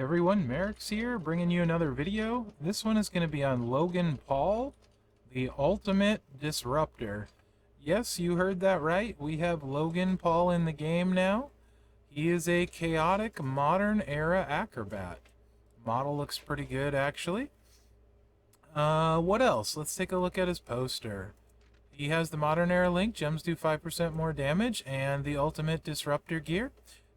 everyone, Mherex here, bringing you another video. This one is going to be on Logan Paul, the ultimate disruptor. Yes, you heard that right. We have Logan Paul in the game now. He is a chaotic modern era acrobat. Model looks pretty good, actually. What else? Let's take a look at his poster. He has the modern era link, gems do 5% more damage, and the ultimate disruptor gear.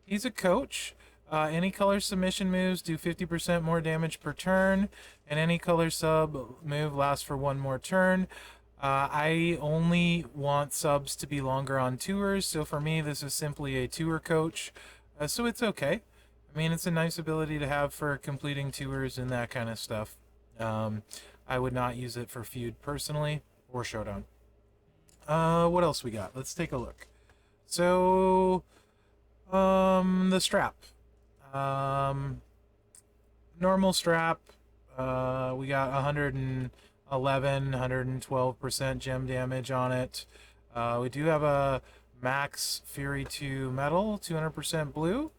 He's a coach. Any color submission moves do 50% more damage per turn, and any color sub move lasts for one more turn. I only want subs to be longer on tours, so for me this is simply a tour coach, so it's okay. I mean, it's a nice ability to have for completing tours and that kind of stuff. I would not use it for feud personally, or showdown. What else we got? Let's take a look. So, the strap. Normal strap, we got 111, 112% gem damage on it. We do have a max Fury 2 metal, 200% blue.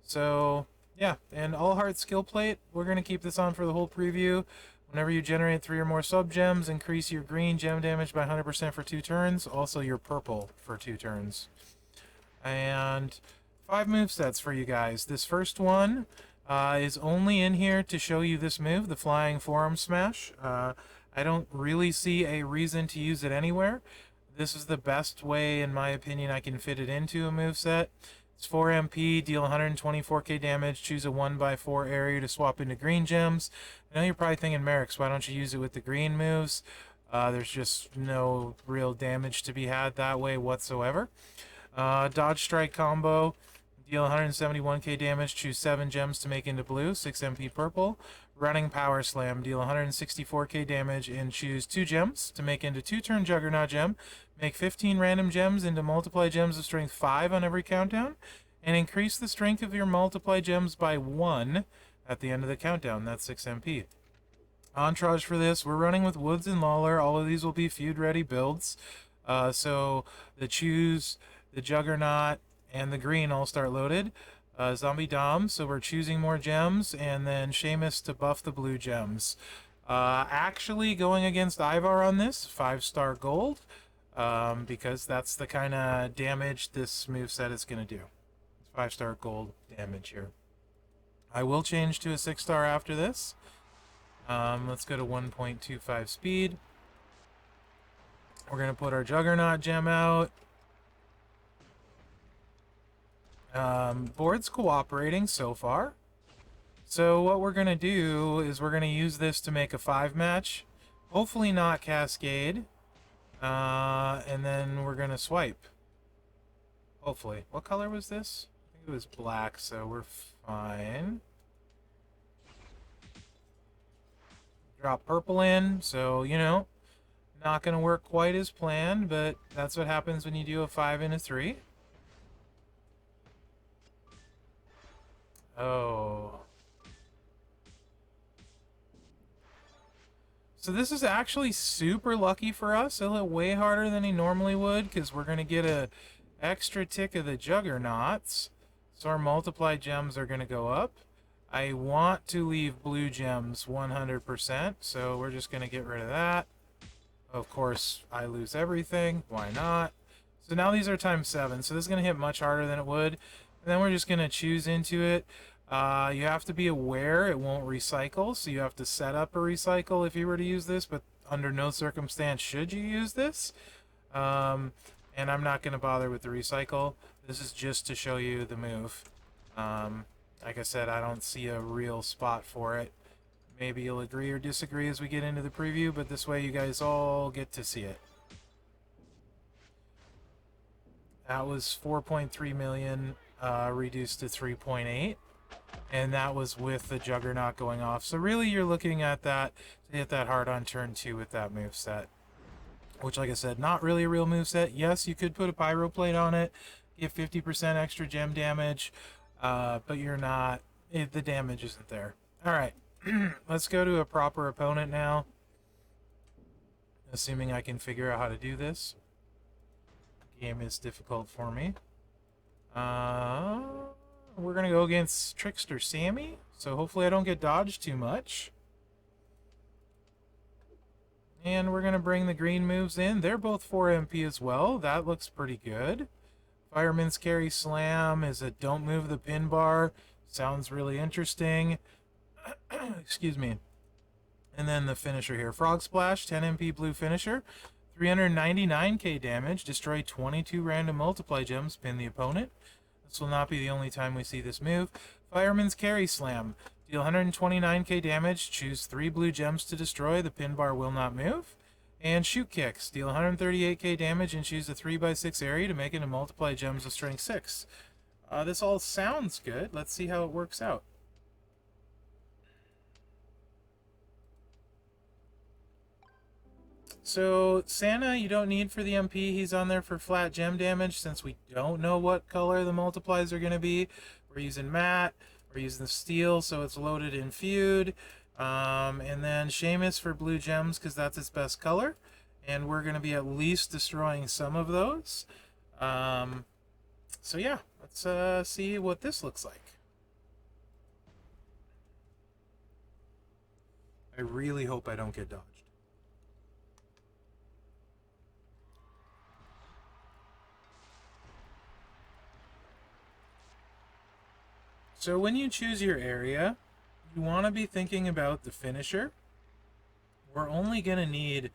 So, yeah, and all heart skill plate. We're going to keep this on for the whole preview. Whenever you generate 3 or more sub gems, increase your green gem damage by 100% for 2 turns. Also your purple for 2 turns. And 5 movesets for you guys. This first one is only in here to show you this move, the Flying Forearm Smash. I don't really see a reason to use it anywhere. This is the best way, in my opinion, I can fit it into a moveset. It's 4 MP, deal 124k damage, choose a 1x4 area to swap into green gems. I know you're probably thinking, Mherex, why don't you use it with the green moves? There's just no real damage to be had that way whatsoever. Dodge Strike combo. Deal 171k damage, choose 7 gems to make into blue, 6 MP purple. Running Power Slam, deal 164k damage and choose 2 gems to make into 2-turn Juggernaut gem. Make 15 random gems into multiply gems of strength 5 on every countdown. And increase the strength of your multiply gems by 1 at the end of the countdown. That's 6 MP. Entourage for this, we're running with Woods and Lawler. All of these will be feud-ready builds. So the choose, the Juggernaut, and the green all start loaded. Zombie Dom, so we're choosing more gems, and then Seamus to buff the blue gems. Actually going against Ivar on this, 5-star gold, because that's the kind of damage this moveset is going to do. It's 5-star gold damage here. I will change to a 6-star after this. Let's go to 1.25 speed. We're going to put our Juggernaut gem out. Board's cooperating so far. So what we're going to do is we're going to use this to make a 5-match. Hopefully not Cascade. And then we're going to swipe. Hopefully. What color was this? I think it was black, so we're fine. Drop purple in, so, you know, not going to work quite as planned, but that's what happens when you do a 5 and a 3. Oh. So this is actually super lucky for us. It'll hit way harder than he normally would, because we're going to get a extra tick of the Juggernauts. So our multiply gems are going to go up. I want to leave blue gems 100%, so we're just going to get rid of that. Of course, I lose everything. Why not? So now these are times 7, so this is going to hit much harder than it would. And then we're just going to choose into it. You have to be aware it won't recycle, so you have to set up a recycle if you were to use this, but under no circumstance should you use this. And I'm not going to bother with the recycle. This is just to show you the move. Like I said, I don't see a real spot for it. Maybe you'll agree or disagree as we get into the preview, but this way you guys all get to see it. That was 4.3 million. Reduced to 3.8, and that was with the Juggernaut going off. So really you're looking at that to hit that hard on turn 2 with that moveset, which, like I said, not really a real moveset. Yes, you could put a pyro plate on it, give 50% extra gem damage, but you're not, the damage isn't there. Alright, let's go to a proper opponent now, assuming I can figure out how to do this. The game is difficult for me. We're gonna go against Trickster Sammy. So hopefully I don't get dodged too much. And we're going to bring the green moves in. They're both 4 MP as well. That looks pretty good. Fireman's Carry Slam is a don't move the pin bar. Sounds really interesting. Excuse me. And then the finisher here. Frog Splash, 10 MP blue finisher. 399k damage. Destroy 22 random multiply gems. Pin the opponent. This will not be the only time we see this move. Fireman's Carry Slam. Deal 129k damage. Choose 3 blue gems to destroy. The pin bar will not move. And Shoot Kicks. Deal 138k damage and choose a 3x6 area to make it a multiply gems of strength 6. This all sounds good. Let's see how it works out. So Santa you don't need for the MP. He's on there for flat gem damage since we don't know what color the multiplies are going to be. We're using matte. We're using the steel, so it's loaded in feud. And then Seamus for blue gems because that's its best color. And we're going to be at least destroying some of those. So yeah, let's see what this looks like. I really hope I don't get dodged. So when you choose your area, you want to be thinking about the finisher. We're only going to need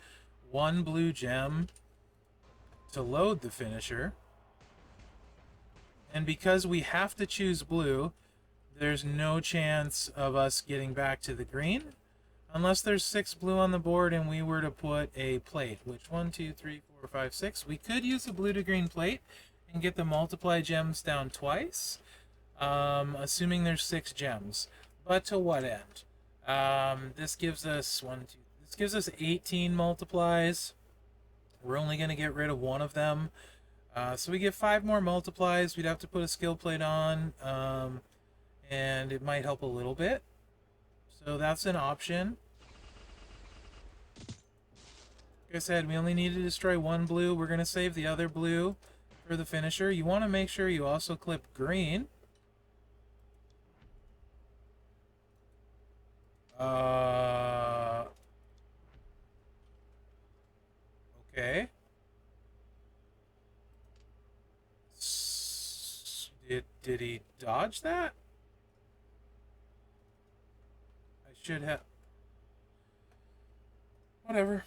1 blue gem to load the finisher. And because we have to choose blue, there's no chance of us getting back to the green unless there's 6 blue on the board and we were to put a plate, which 1, 2, 3, 4, 5, 6. We could use a blue to green plate and get the multiply gems down twice. Assuming there's 6 gems, but to what end? This gives us this gives us 18 multiplies. We're only going to get rid of 1 of them, so we get 5 more multiplies. We'd have to put a skill plate on, and it might help a little bit. So that's an option. Like I said, we only need to destroy 1 blue. We're going to save the other blue for the finisher. You want to make sure you also clip green. Okay. Did he dodge that? I should have. Whatever.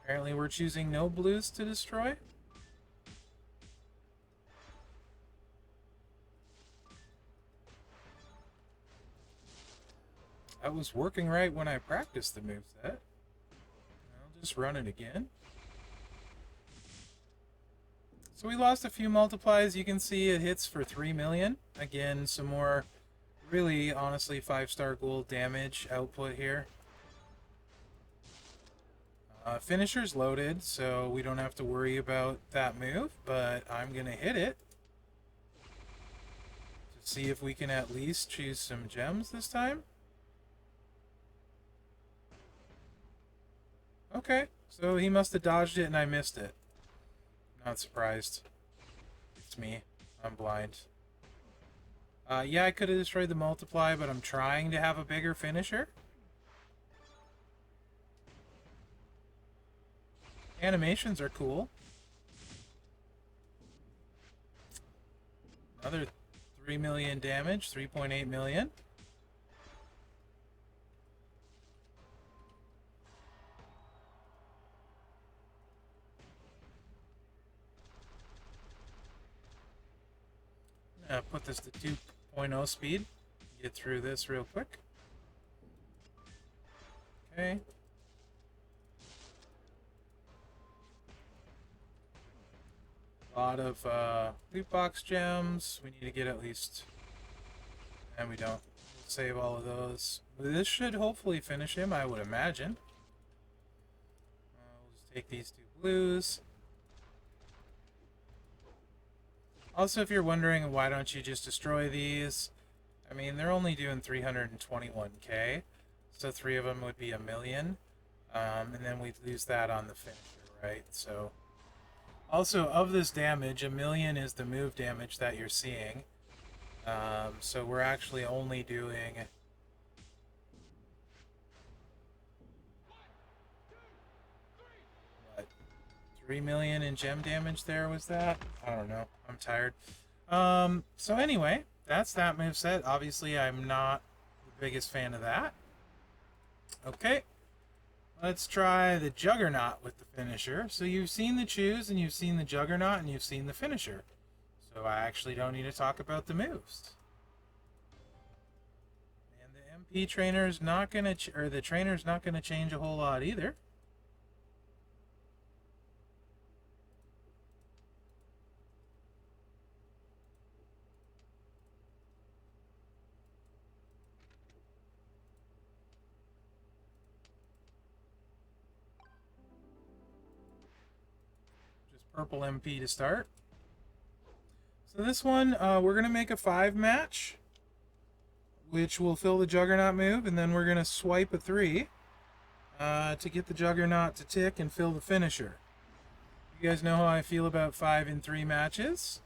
Apparently we're choosing no blues to destroy. That was working right when I practiced the moveset. I'll just run it again. So we lost a few multiplies. You can see it hits for 3 million. Again, some more really, honestly, 5-star gold damage output here. Finisher's loaded, so we don't have to worry about that move, but I'm going to hit it to see if we can at least choose some gems this time. Okay, so he must have dodged it and I missed it. Not surprised. It's me. I'm blind. Yeah, I could have destroyed the multiply, but I'm trying to have a bigger finisher. Animations are cool. Another 3 million damage, 3.8 million. Put this to 2.0 speed. Get through this real quick. Okay. A lot of loot box gems. We need to get at least... And we don't. We'll save all of those. This should hopefully finish him, I would imagine. We'll just take these 2 blues. Also, if you're wondering why don't you just destroy these, I mean, they're only doing 321k, so 3 of them would be 1 million, and then we'd lose that on the finisher, right? So, also, of this damage, 1 million is the move damage that you're seeing. So we're actually only doing... what, 3 million in gem damage there, was that? I don't know. I'm tired. So anyway, that's that moveset. Obviously, I'm not the biggest fan of that. Okay, let's try the Juggernaut with the finisher. So you've seen the choose, and you've seen the Juggernaut, and you've seen the finisher. So I actually don't need to talk about the moves. And the MP trainer's not gonna, or the trainer's not gonna change a whole lot either. Just purple MP to start. So this one, we're gonna make a 5 match, which will fill the Juggernaut move, and then we're gonna swipe a 3 to get the Juggernaut to tick and fill the finisher. You guys know how I feel about 5 and 3 matches.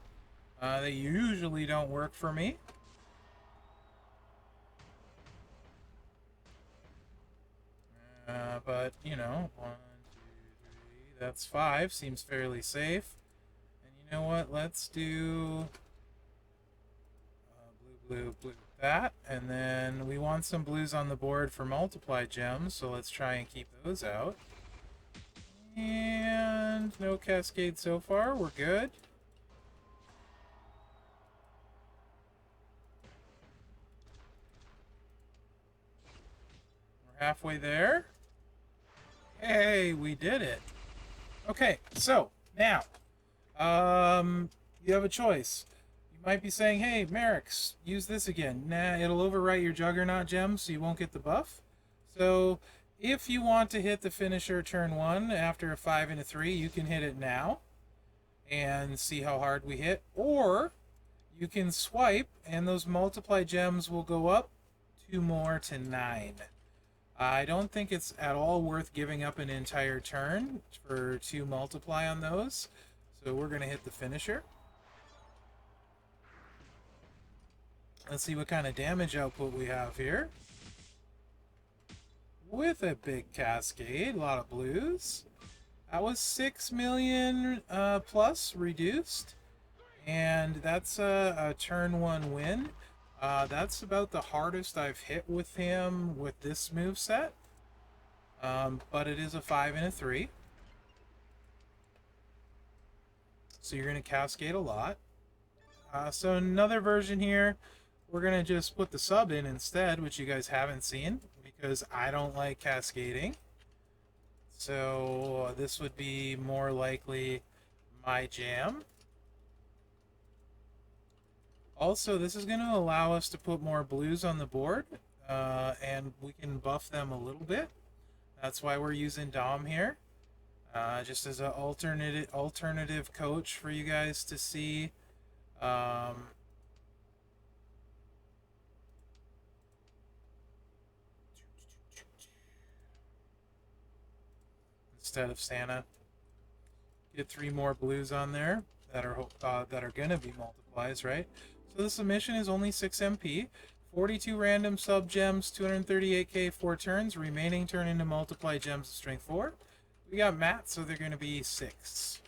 They usually don't work for me. But, you know, 1, 2, 3, that's 5. Seems fairly safe. And you know what? Let's do blue, that. And then we want some blues on the board for multiply gems, so let's try and keep those out. And no cascade so far. We're good. We're halfway there. Hey, we did it. Okay, so now, you have a choice. You might be saying, hey, Mherex, use this again. Nah, it'll overwrite your Juggernaut gem, so you won't get the buff. So if you want to hit the finisher turn 1 after a 5 and a 3, you can hit it now and see how hard we hit. Or you can swipe, and those multiply gems will go up 2 more to 9. I don't think it's at all worth giving up an entire turn for 2 multiply on those. So we're going to hit the finisher. Let's see what kind of damage output we have here. With a big cascade, a lot of blues. That was 6 million plus reduced. And that's a turn 1 win. That's about the hardest I've hit with him with this moveset. But it is a 5 and a 3. So you're going to cascade a lot. So another version here, we're going to just put the sub in instead, which you guys haven't seen, because I don't like cascading. So this would be more likely my jam. Also, this is going to allow us to put more blues on the board, and we can buff them a little bit. That's why we're using Dom here, just as an alternative coach for you guys to see. Instead of Santa, get 3 more blues on there that are going to be multiplies, right? So the submission is only 6 MP, 42 random sub gems, 238k 4 turns, remaining turn into multiply gems of strength 4. We got Matt, so they're going to be 6.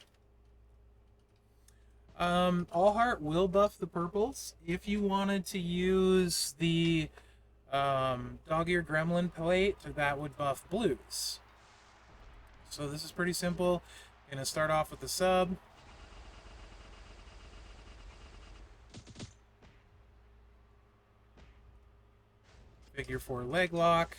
All Heart will buff the purples. If you wanted to use the dog-eared gremlin plate, that would buff blues. So this is pretty simple. Gonna start off with the sub. Figure 4 leg lock.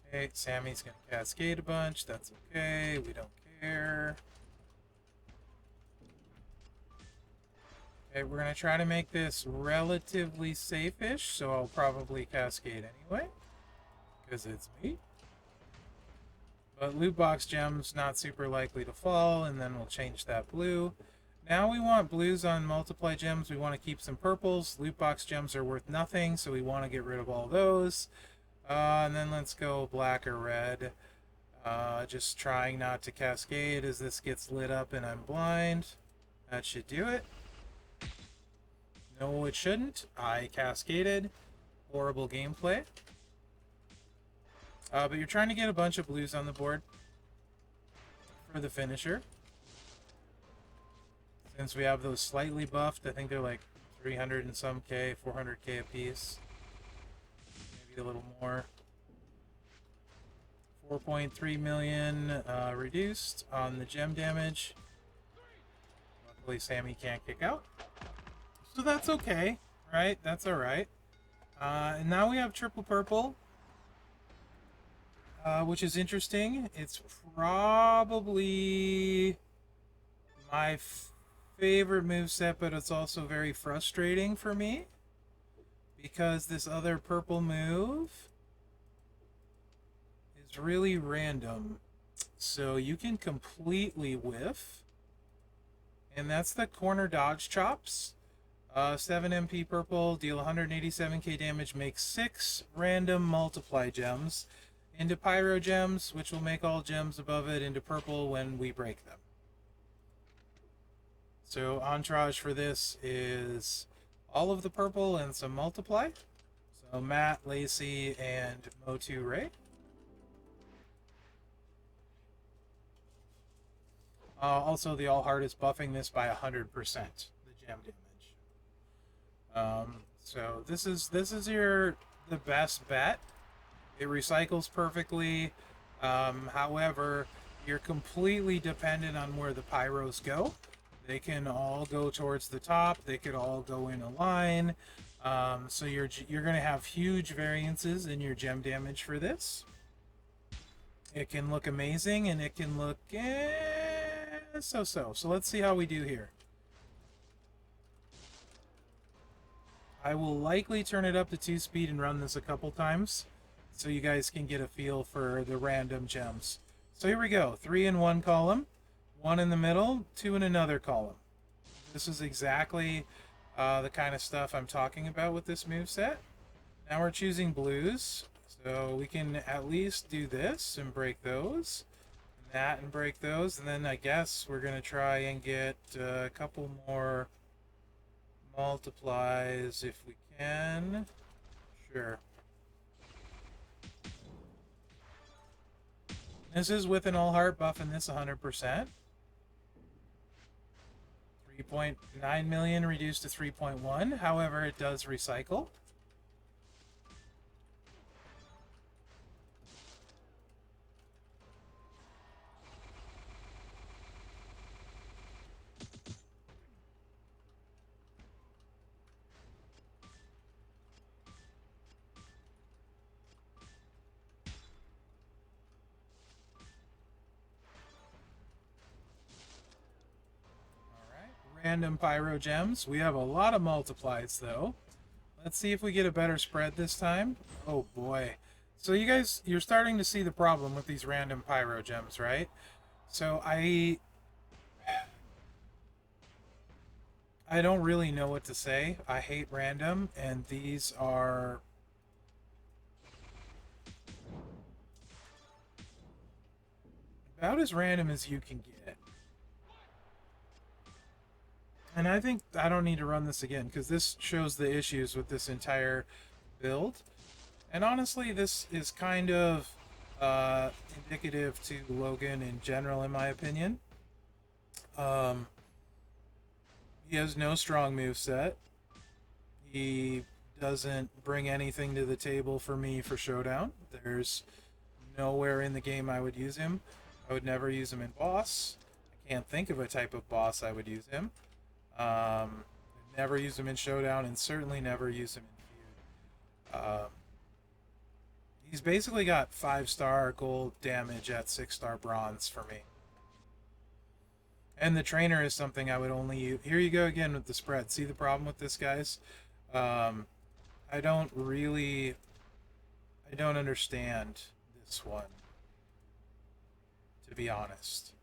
Okay, Sammy's gonna cascade a bunch. That's okay. We don't care. Okay, we're going to try to make this relatively safe-ish, so I'll probably cascade anyway, because it's me. But loot box gems, not super likely to fall, and then we'll change that blue. Now we want blues on multiply gems. We want to keep some purples. Loot box gems are worth nothing, so we want to get rid of all those. And then let's go black or red. Just trying not to cascade as this gets lit up and I'm blind. That should do it. No, it shouldn't. I cascaded. Horrible gameplay. But you're trying to get a bunch of blues on the board for the finisher. Since we have those slightly buffed, I think they're like 300 and some K, 400K a piece. Maybe a little more. 4.3 million reduced on the gem damage. Luckily, Sammy can't kick out. So that's okay, right? That's alright. And now we have triple purple, which is interesting. It's probably my favorite moveset, but it's also very frustrating for me because this other purple move is really random. So you can completely whiff, and that's the corner dodge chops. 7 MP purple, deal 187k damage, make 6 random multiply gems into pyro gems, which will make all gems above it into purple when we break them. So entourage for this is all of the purple and some multiply. So Matt, Lacey, and Motu Ray. Also, the All Heart is buffing this by 100%, the gem damage. So this is the best bet. It recycles perfectly. However, you're completely dependent on where the pyros go. They can all go towards the top. They could all go in a line. So you're going to have huge variances in your gem damage for this. It can look amazing, and it can look so-so. So let's see how we do here. I will likely turn it up to 2 speed and run this a couple times so you guys can get a feel for the random gems. So here we go. 3 in one column. 1 in the middle, 2 in another column. This is exactly the kind of stuff I'm talking about with this moveset. Now we're choosing blues, so we can at least do this and break those, and that and break those, and then I guess we're going to try and get a couple more multiplies if we can. Sure. This is with an all heart buffing this 100%. 3.9 million reduced to 3.1. However, it does recycle. Random pyro gems. We have a lot of multiplies though. Let's see if we get a better spread this time. Oh boy. So you guys, you're starting to see the problem with these random pyro gems, right? So I don't really know what to say. I hate random, and these are about as random as you can get. And I think I don't need to run this again because this shows the issues with this entire build. And honestly, this is kind of indicative to Logan in general, in my opinion. He has no strong moveset. He doesn't bring anything to the table for me for Showdown. There's nowhere in the game I would use him. I would never use him in boss. I can't think of a type of boss I would use him. Never use him in Showdown, and certainly never use him in Feud. He's basically got 5-star gold damage at 6-star bronze for me. And the trainer is something I would only use. Here you go again with the spread. See the problem with this, guys? I don't understand this one, to be honest.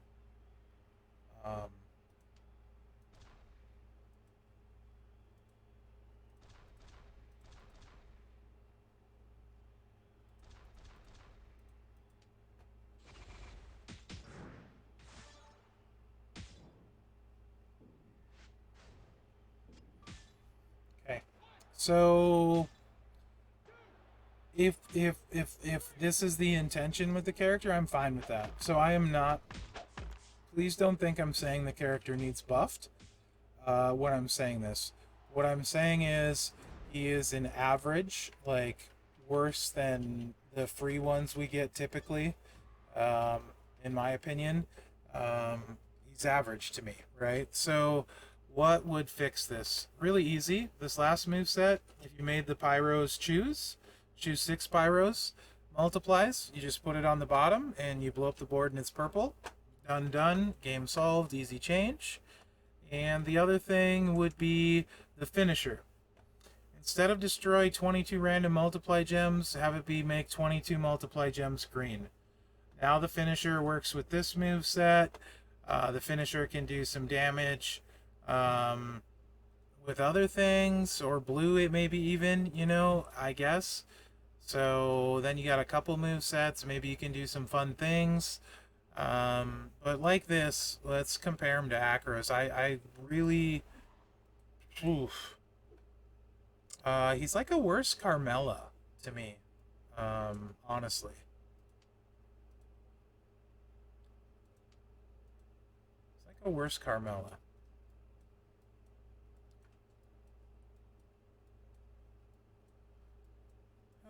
So if this is the intention with the character, I'm fine with that. So I am not. Please don't think I'm saying the character needs buffed. When I'm saying this, what I'm saying is he is an average, like worse than the free ones we get typically. Um, in my opinion, he's average to me, right? So what would fix this? Really easy. This last move set, if you made the pyros choose 6 pyros, multiplies, you just put it on the bottom and you blow up the board and it's purple. Done, done. Game solved. Easy change. And the other thing would be the finisher. Instead of destroy 22 random multiply gems, have it be make 22 multiply gems green. Now the finisher works with this move set. The finisher can do some damage with other things, or blue it maybe even, you know, I guess. So then you got a couple move sets. Maybe you can do some fun things. But like this, let's compare him to Akros. I really... Oof. He's like a worse Carmella to me, honestly. It's like a worse Carmella.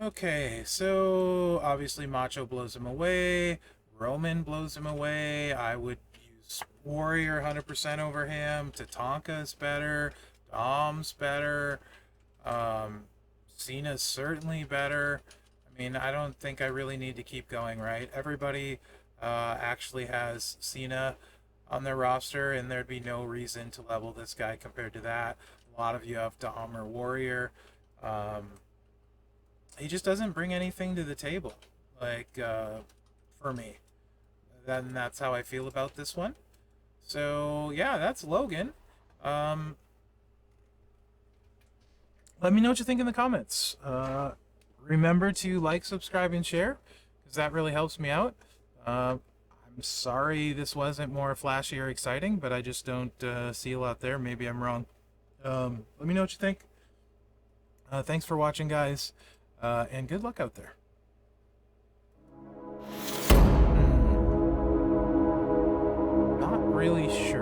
Okay, so obviously Macho blows him away. Roman blows him away. I would use Warrior 100% over him. Tatanka's better. Dom's better. Cena's certainly better. I mean, I don't think I really need to keep going, right? Everybody actually has Cena on their roster, and there'd be no reason to level this guy compared to that. A lot of you have Dom or Warrior. He just doesn't bring anything to the table, like, for me. Then that's how I feel about this one. So, yeah, that's Logan. Let me know what you think in the comments. Remember to like, subscribe, and share, because that really helps me out. I'm sorry this wasn't more flashy or exciting, but I just don't see a lot there. Maybe I'm wrong. Let me know what you think. Thanks for watching, guys, and good luck out there. Not really sure.